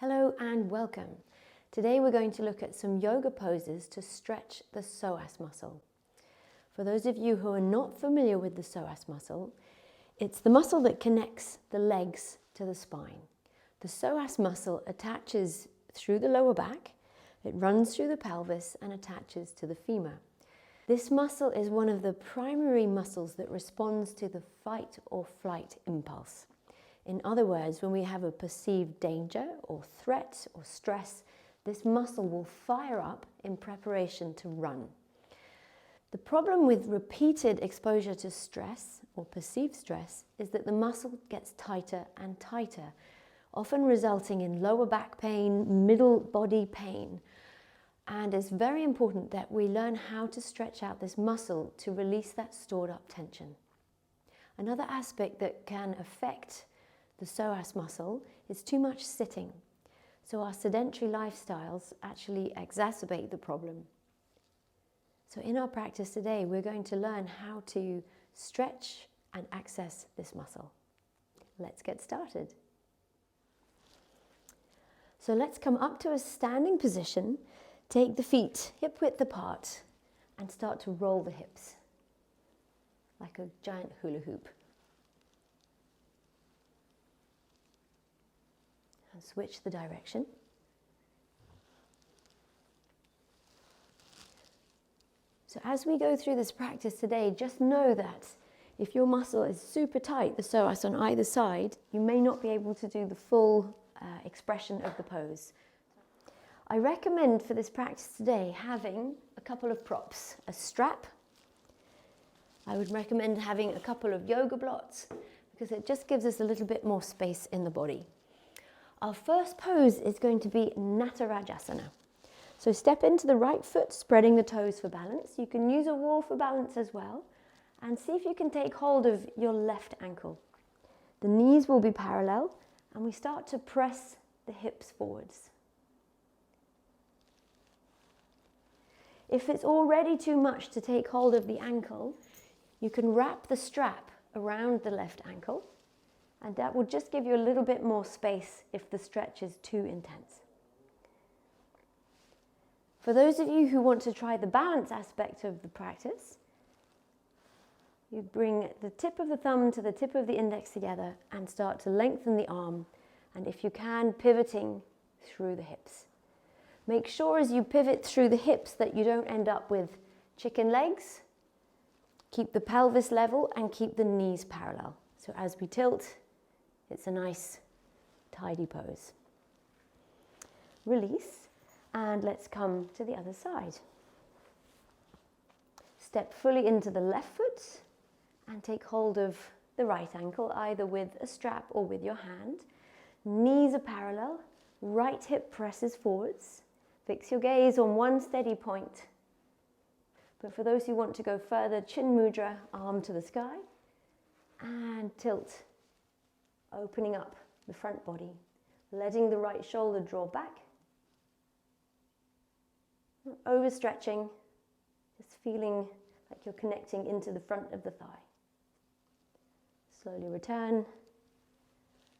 Hello and welcome. Today we're going to look at some yoga poses to stretch the psoas muscle. For those of you who are not familiar with the psoas muscle, it's the muscle that connects the legs to the spine. The psoas muscle attaches through the lower back, it runs through the pelvis and attaches to the femur. This muscle is one of the primary muscles that responds to the fight or flight impulse. In other words, when we have a perceived danger or threat or stress, this muscle will fire up in preparation to run. The problem with repeated exposure to stress or perceived stress is that the muscle gets tighter and tighter, often resulting in lower back pain, middle body pain. And it's very important that we learn how to stretch out this muscle to release that stored up tension. Another aspect that can affect the psoas muscle is too much sitting. So our sedentary lifestyles actually exacerbate the problem. So in our practice today, we're going to learn how to stretch and access this muscle. Let's get started. So let's come up to a standing position, take the feet hip width apart and start to roll the hips like a giant hula hoop. And switch the direction. So as we go through this practice today, just know that if your muscle is super tight, the psoas on either side, you may not be able to do the full expression of the pose. I recommend for this practice today having a couple of props, a strap. I would recommend having a couple of yoga blocks because it just gives us a little bit more space in the body. Our first pose is going to be Natarajasana. So step into the right foot, spreading the toes for balance. You can use a wall for balance as well. And see if you can take hold of your left ankle. The knees will be parallel and we start to press the hips forwards. If it's already too much to take hold of the ankle, you can wrap the strap around the left ankle. And that will just give you a little bit more space if the stretch is too intense. For those of you who want to try the balance aspect of the practice, you bring the tip of the thumb to the tip of the index together and start to lengthen the arm, and if you can, pivoting through the hips. Make sure as you pivot through the hips that you don't end up with chicken legs. Keep the pelvis level and keep the knees parallel. So as we tilt, it's a nice, tidy pose. Release, and let's come to the other side. Step fully into the left foot and take hold of the right ankle, either with a strap or with your hand. Knees are parallel, right hip presses forwards. Fix your gaze on one steady point. But for those who want to go further, chin mudra, arm to the sky, and tilt. Opening up the front body, letting the right shoulder draw back, not overstretching, just feeling like you're connecting into the front of the thigh. Slowly return,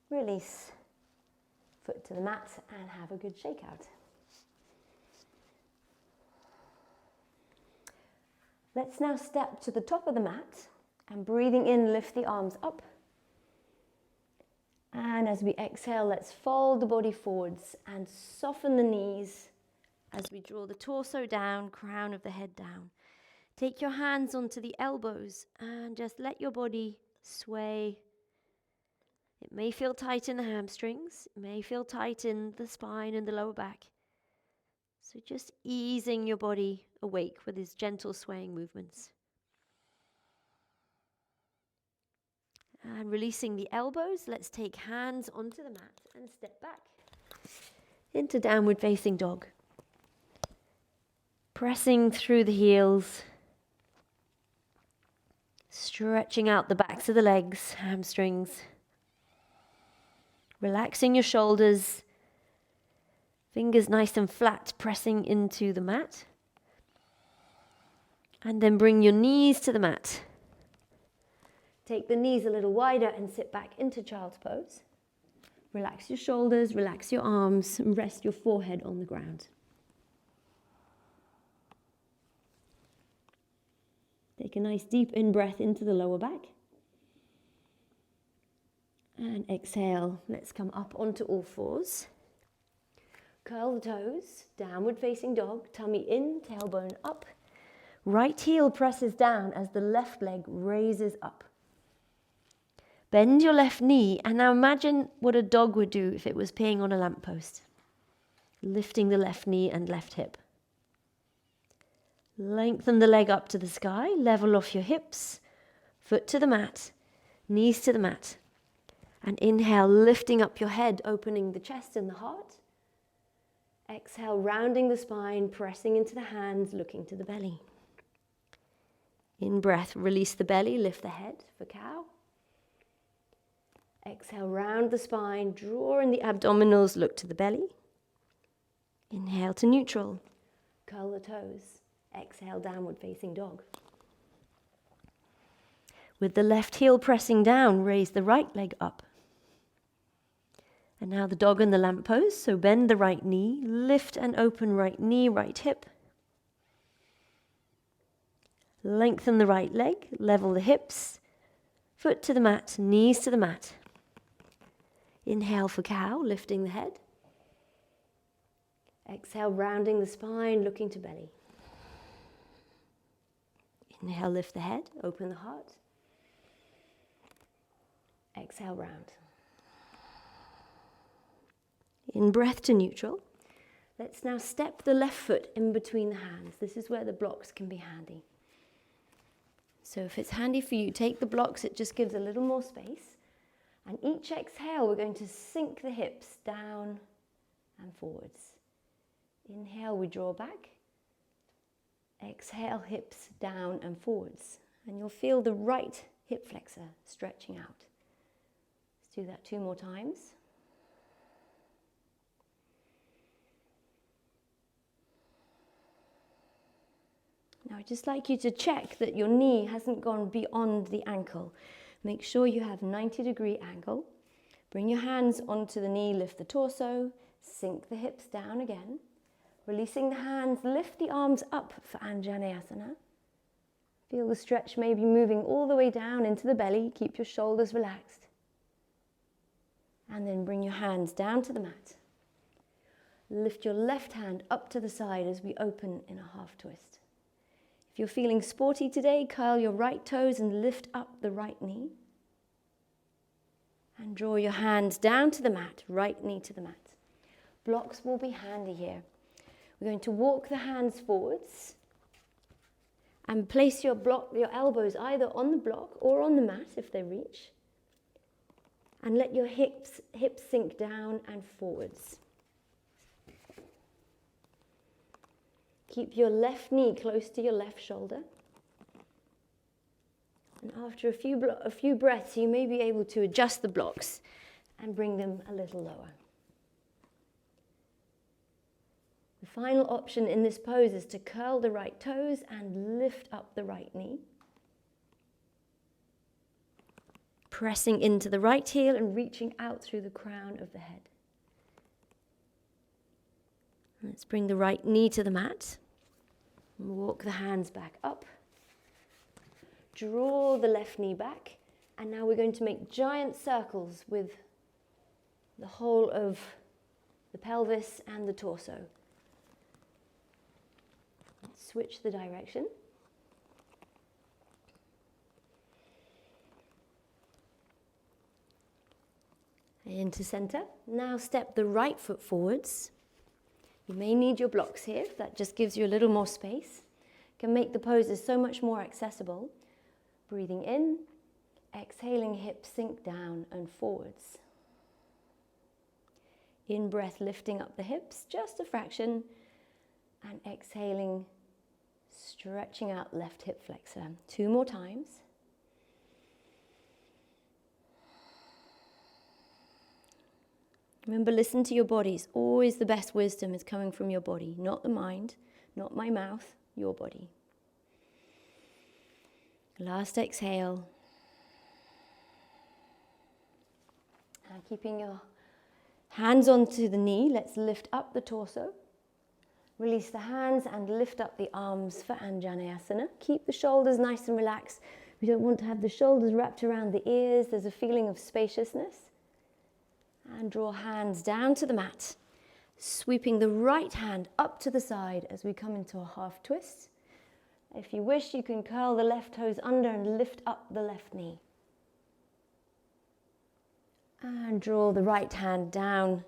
release, foot to the mat and have a good shakeout. Let's now step to the top of the mat and breathing in, lift the arms up. And as we exhale, let's fold the body forwards and soften the knees as we draw the torso down, crown of the head down. Take your hands onto the elbows and just let your body sway. It may feel tight in the hamstrings, it may feel tight in the spine and the lower back. So just easing your body awake with these gentle swaying movements. And releasing the elbows, let's take hands onto the mat and step back into downward facing dog. Pressing through the heels, stretching out the backs of the legs, hamstrings. Relaxing your shoulders, fingers nice and flat, pressing into the mat. And then bring your knees to the mat. Take the knees a little wider and sit back into child's pose. Relax your shoulders, relax your arms, and rest your forehead on the ground. Take a nice deep in-breath into the lower back. And exhale, let's come up onto all fours. Curl the toes, downward facing dog, tummy in, tailbone up. Right heel presses down as the left leg raises up. Bend your left knee, and now imagine what a dog would do if it was peeing on a lamppost. Lifting the left knee and left hip. Lengthen the leg up to the sky, level off your hips, foot to the mat, knees to the mat. And inhale, lifting up your head, opening the chest and the heart. Exhale, rounding the spine, pressing into the hands, looking to the belly. In breath, release the belly, lift the head for cow. Exhale, round the spine, draw in the abdominals, look to the belly. Inhale to neutral, curl the toes. Exhale, downward facing dog. With the left heel pressing down, raise the right leg up. And now the dog in the lamp pose, so bend the right knee, lift and open right knee, right hip. Lengthen the right leg, level the hips, foot to the mat, knees to the mat. Inhale for cow, lifting the head. Exhale, rounding the spine, looking to belly. Inhale, lift the head, open the heart. Exhale, round. In breath to neutral. Let's now step the left foot in between the hands. This is where the blocks can be handy. So if it's handy for you, take the blocks. It just gives a little more space. And each exhale, we're going to sink the hips down and forwards. Inhale, we draw back. Exhale, hips down and forwards. And you'll feel the right hip flexor stretching out. Let's do that 2 more times. Now I'd just like you to check that your knee hasn't gone beyond the ankle. Make sure you have 90-degree angle. Bring your hands onto the knee, lift the torso, sink the hips down again. Releasing the hands, lift the arms up for Anjaneyasana. Feel the stretch maybe moving all the way down into the belly. Keep your shoulders relaxed. And then bring your hands down to the mat. Lift your left hand up to the side as we open in a half twist. If you're feeling sporty today, curl your right toes and lift up the right knee. And draw your hands down to the mat, right knee to the mat. Blocks will be handy here. We're going to walk the hands forwards and place your elbows either on the block or on the mat if they reach. And let your hips sink down and forwards. Keep your left knee close to your left shoulder. And after a few breaths, you may be able to adjust the blocks and bring them a little lower. The final option in this pose is to curl the right toes and lift up the right knee. Pressing into the right heel and reaching out through the crown of the head. Let's bring the right knee to the mat. Walk the hands back up. Draw the left knee back. And now we're going to make giant circles with the whole of the pelvis and the torso. Let's switch the direction. Into center. Now step the right foot forwards. You may need your blocks here. That just gives you a little more space. Can make the poses so much more accessible. Breathing in, exhaling, hips sink down and forwards. In breath, lifting up the hips, just a fraction. And exhaling, stretching out left hip flexor. 2 more times. Remember, listen to your bodies. Always the best wisdom is coming from your body, not the mind, not my mouth, your body. Last exhale. And keeping your Hands onto the knee, let's lift up the torso. Release the hands and lift up the arms for Anjaneyasana. Keep the shoulders nice and relaxed. We don't want to have the shoulders wrapped around the ears. There's a feeling of spaciousness. And draw hands down to the mat. Sweeping the right hand up to the side as we come into a half twist. If you wish, you can curl the left toes under and lift up the left knee. And draw the right hand down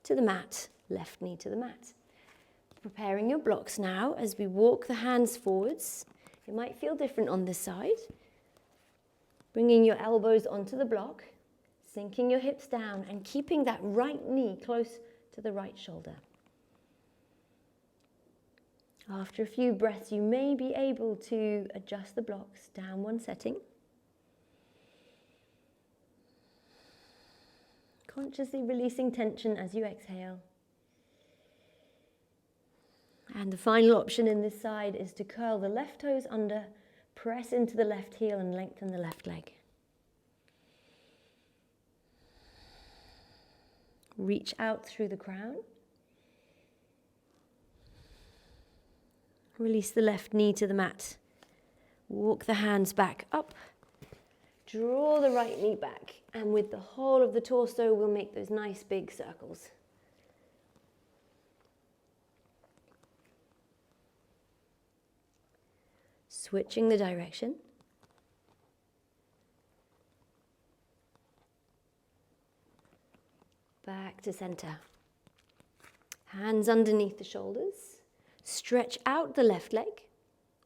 to the mat, left knee to the mat. Preparing your blocks now as we walk the hands forwards. It might feel different on this side. Bringing your elbows onto the block, sinking your hips down and keeping that right knee close to the right shoulder. After a few breaths, you may be able to adjust the blocks down one setting. Consciously releasing tension as you exhale. And the final option in this side is to curl the left toes under, press into the left heel and lengthen the left leg. Reach out through the crown. Release the left knee to the mat. Walk the hands back up. Draw the right knee back. And with the whole of the torso, we'll make those nice big circles. Switching the direction. Back to center. Hands underneath the shoulders. Stretch out the left leg.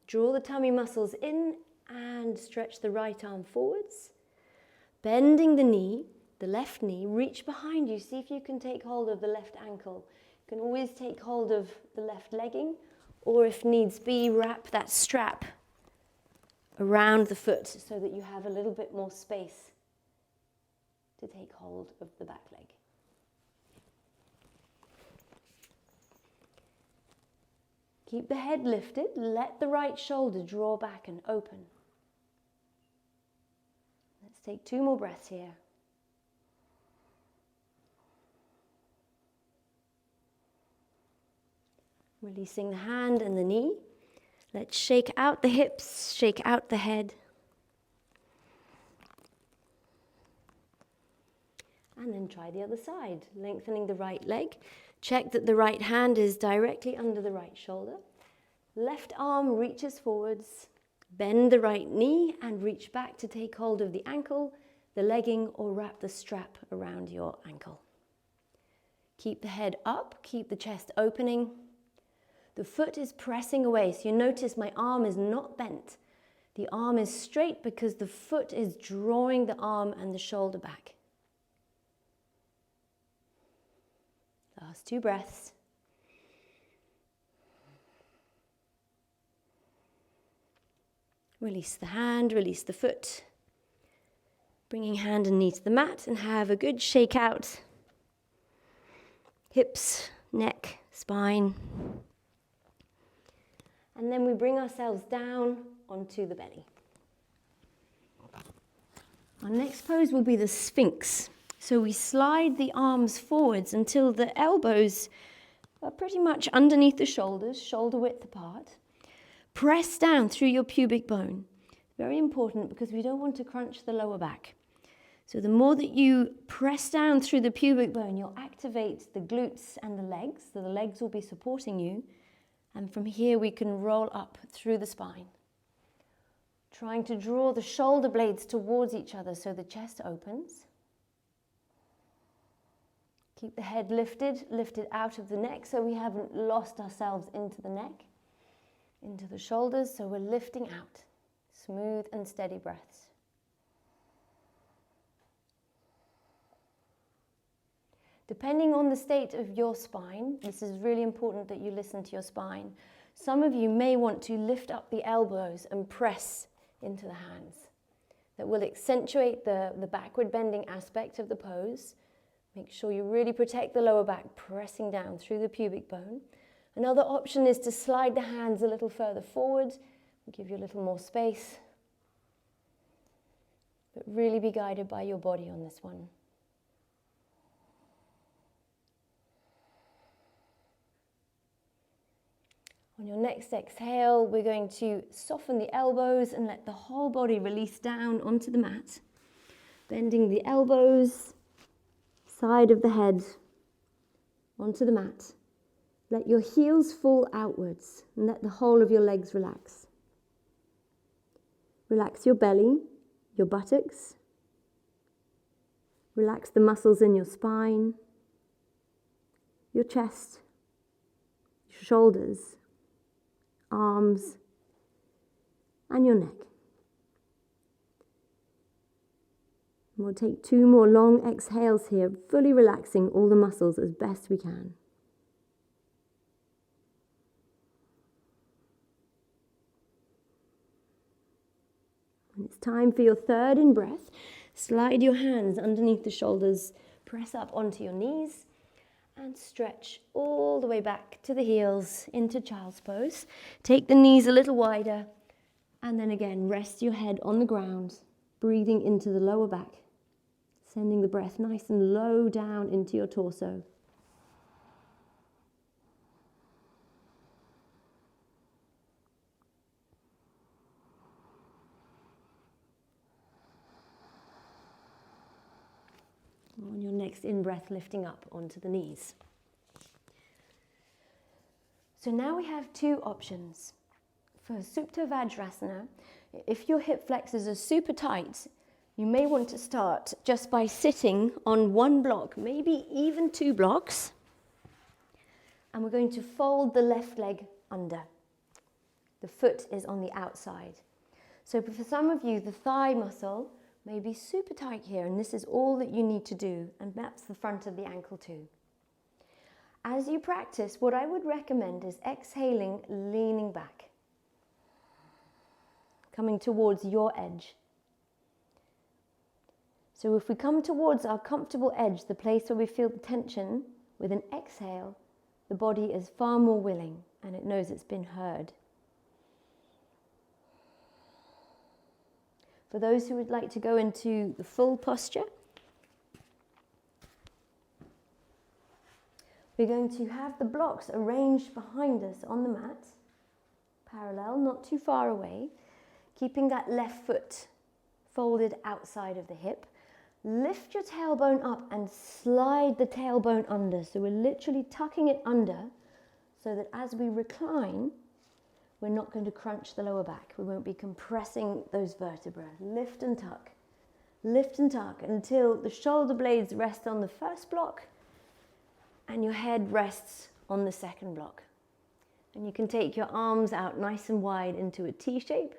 Draw the tummy muscles in and stretch the right arm forwards. Bending the knee, the left knee, reach behind you. See if you can take hold of the left ankle. You can always take hold of the left legging, or if needs be, wrap that strap around the foot so that you have a little bit more space to take hold of the back leg. Keep the head lifted. Let the right shoulder draw back and open. Let's take 2 more breaths here. Releasing the hand and the knee. Let's shake out the hips, shake out the head. And then try the other side, lengthening the right leg. Check that the right hand is directly under the right shoulder. Left arm reaches forwards. Bend the right knee and reach back to take hold of the ankle, the legging, or wrap the strap around your ankle. Keep the head up, keep the chest opening. The foot is pressing away, so you notice my arm is not bent. The arm is straight because the foot is drawing the arm and the shoulder back. Last 2 breaths. Release the hand, release the foot. Bringing hand and knee to the mat and have a good shake out. Hips, neck, spine. And then we bring ourselves down onto the belly. Our next pose will be the Sphinx. So we slide the arms forwards until the elbows are pretty much underneath the shoulders, shoulder width apart. Press down through your pubic bone. Very important because we don't want to crunch the lower back. So the more that you press down through the pubic bone, you'll activate the glutes and the legs. So the legs will be supporting you. And from here we can roll up through the spine. Trying to draw the shoulder blades towards each other so the chest opens. Keep the head lifted out of the neck so we haven't lost ourselves into the neck, into the shoulders, so we're lifting out. Smooth and steady breaths. Depending on the state of your spine, this is really important that you listen to your spine. Some of you may want to lift up the elbows and press into the hands. That will accentuate the backward bending aspect of the pose. Make sure you really protect the lower back, pressing down through the pubic bone. Another option is to slide the hands a little further forward, give you a little more space. But really be guided by your body on this one. On your next exhale, we're going to soften the elbows and let the whole body release down onto the mat. Bending the elbows, side of the head onto the mat. Let your heels fall outwards and let the whole of your legs relax. Relax your belly, your buttocks. Relax the muscles in your spine, your chest, your shoulders, arms, and your neck. And we'll take 2 more long exhales here, fully relaxing all the muscles as best we can. When it's time for your third in-breath, slide your hands underneath the shoulders, press up onto your knees, and stretch all the way back to the heels into child's pose. Take the knees a little wider, and then again, rest your head on the ground, breathing into the lower back, sending the breath nice and low down into your torso. On your next in-breath, lifting up onto the knees. So now we have 2 options. For Supta Vajrasana, if your hip flexors are super tight, you may want to start just by sitting on 1 block, maybe even 2 blocks. And we're going to fold the left leg under. The foot is on the outside. So for some of you, the thigh muscle may be super tight here, and this is all that you need to do, and that's the front of the ankle too. As you practice, what I would recommend is exhaling, leaning back, coming towards your edge. So if we come towards our comfortable edge, the place where we feel the tension, with an exhale, the body is far more willing, and it knows it's been heard. For those who would like to go into the full posture, we're going to have the blocks arranged behind us on the mat, parallel, not too far away, keeping that left foot folded outside of the hip. Lift your tailbone up and slide the tailbone under. So we're literally tucking it under so that as we recline, we're not going to crunch the lower back. We won't be compressing those vertebrae. Lift and tuck until the shoulder blades rest on the first block and your head rests on the second block. And you can take your arms out nice and wide into a T shape.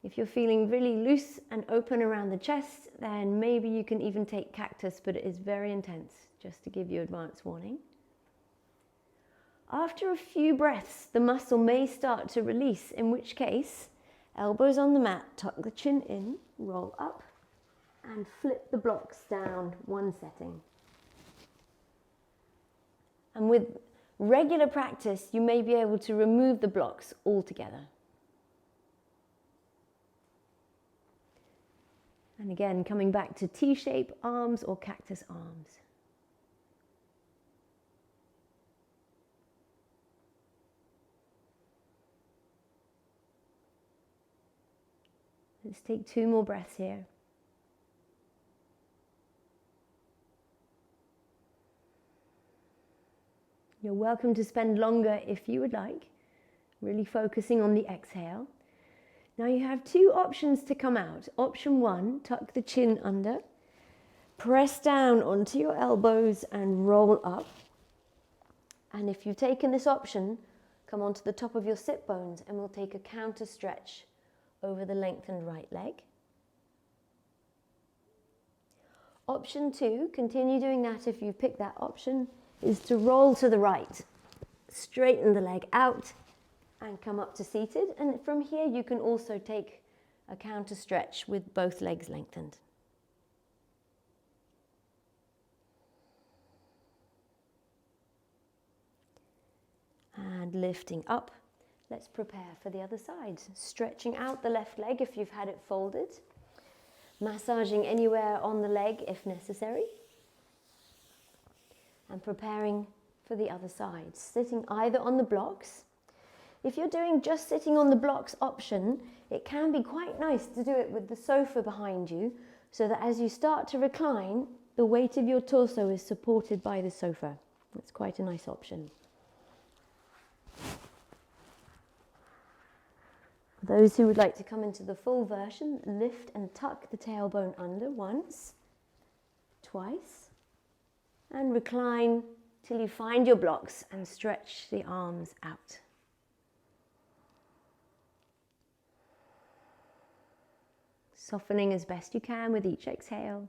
If you're feeling really loose and open around the chest, then maybe you can even take cactus, but it is very intense, just to give you advance warning. After a few breaths, the muscle may start to release, in which case, elbows on the mat, tuck the chin in, roll up, and flip the blocks down 1 setting. And with regular practice, you may be able to remove the blocks altogether. And again, coming back to T-shape arms or cactus arms. Let's take 2 more breaths here. You're welcome to spend longer if you would like, really focusing on the exhale. Now you have 2 options to come out. Option 1, tuck the chin under, press down onto your elbows and roll up. And if you've taken this option, come onto the top of your sit bones and we'll take a counter stretch over the lengthened right leg. Option 2, continue doing that if you've picked that option, is to roll to the right. Straighten the leg out and come up to seated. And from here you can also take a counter stretch with both legs lengthened. And lifting up. Let's prepare for the other side. Stretching out the left leg if you've had it folded. Massaging anywhere on the leg if necessary. And preparing for the other side, sitting either on the blocks. If you're doing just sitting on the blocks option, it can be quite nice to do it with the sofa behind you, so that as you start to recline, the weight of your torso is supported by the sofa. That's quite a nice option. For those who would like to come into the full version, lift and tuck the tailbone under once, twice, and recline till you find your blocks and stretch the arms out. Softening as best you can with each exhale.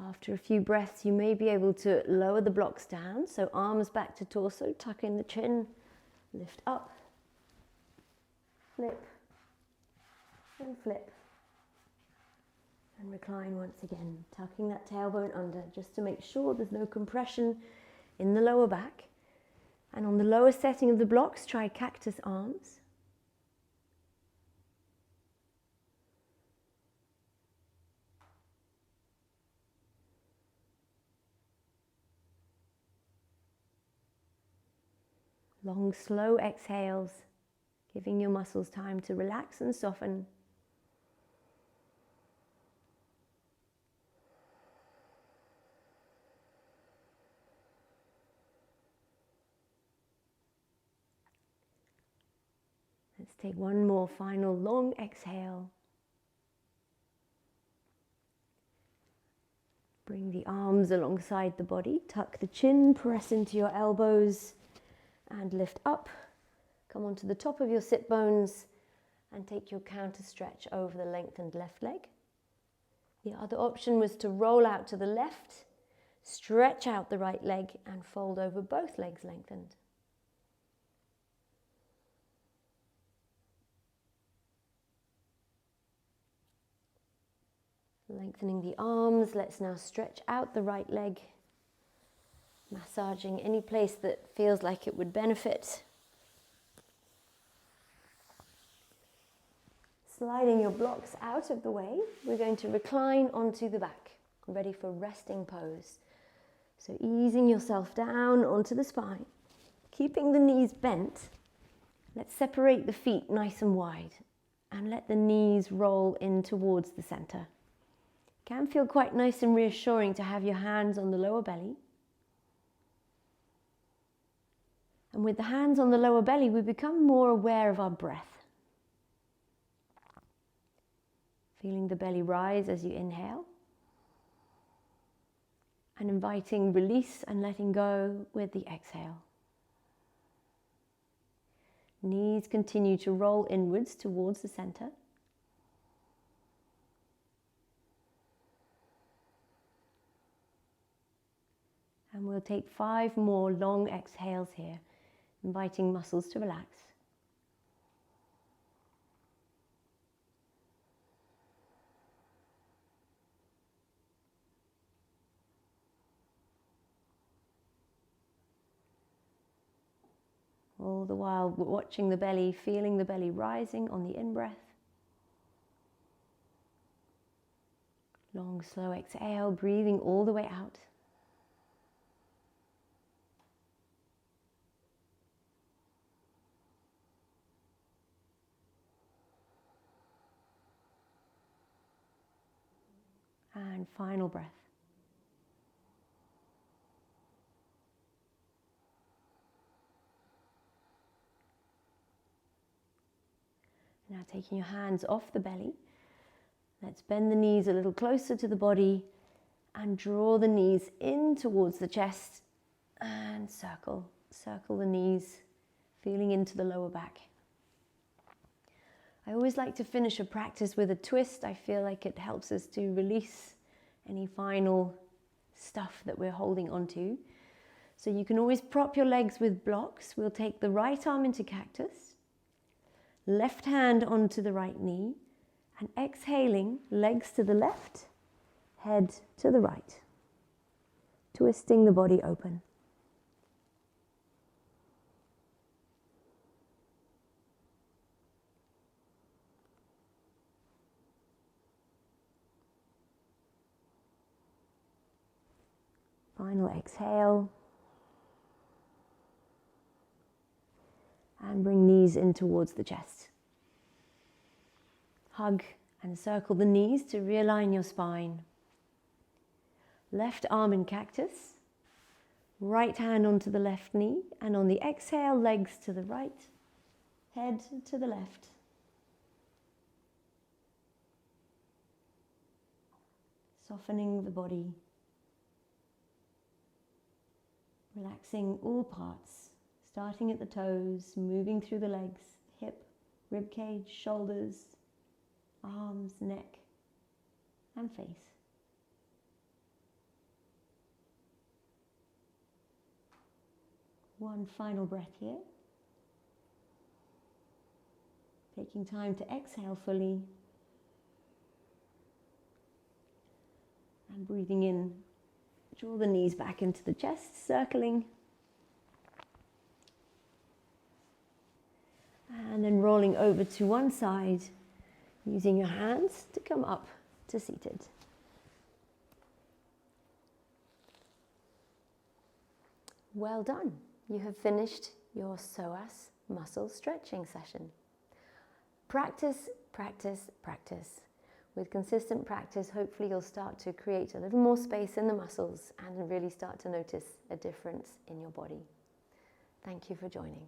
After a few breaths, you may be able to lower the blocks down, so arms back to torso, tuck in the chin, lift up, flip, and flip. And recline once again, tucking that tailbone under just to make sure there's no compression in the lower back. And on the lower setting of the blocks, try cactus arms. Long, slow exhales, giving your muscles time to relax and soften. Let's take one more final long exhale. Bring the arms alongside the body, tuck the chin, press into your elbows and lift up. Come onto the top of your sit bones and take your counter stretch over the lengthened left leg. The other option was to roll out to the left, stretch out the right leg and fold over both legs lengthened. Lengthening the arms, let's now stretch out the right leg, massaging any place that feels like it would benefit. Sliding your blocks out of the way, we're going to recline onto the back, ready for resting pose. So easing yourself down onto the spine, keeping the knees bent. Let's separate the feet nice and wide and let the knees roll in towards the center. It can feel quite nice and reassuring to have your hands on the lower belly. And with the hands on the lower belly, we become more aware of our breath. Feeling the belly rise as you inhale. And inviting release and letting go with the exhale. Knees continue to roll inwards towards the center. And we'll take 5 more long exhales here, inviting muscles to relax. All the while watching the belly, feeling the belly rising on the in-breath. Long, slow exhale, breathing all the way out. And final breath. Now taking your hands off the belly, let's bend the knees a little closer to the body and draw the knees in towards the chest and circle the knees, feeling into the lower back. I always like to finish a practice with a twist. I feel like it helps us to release any final stuff that we're holding onto. So you can always prop your legs with blocks. We'll take the right arm into cactus, left hand onto the right knee, and exhaling, legs to the left, head to the right, twisting the body open. Final exhale. And bring knees in towards the chest. Hug and circle the knees to realign your spine. Left arm in cactus. Right hand onto the left knee, and on the exhale, legs to the right, head to the left. Softening the body. Relaxing all parts, starting at the toes, moving through the legs, hip, rib cage, shoulders, arms, neck, and face. One final breath here. Taking time to exhale fully. And breathing in, draw the knees back into the chest, circling. And then rolling over to one side, using your hands to come up to seated. Well done. You have finished your psoas muscle stretching session. Practice, practice, practice. With consistent practice, hopefully you'll start to create a little more space in the muscles and really start to notice a difference in your body. Thank you for joining.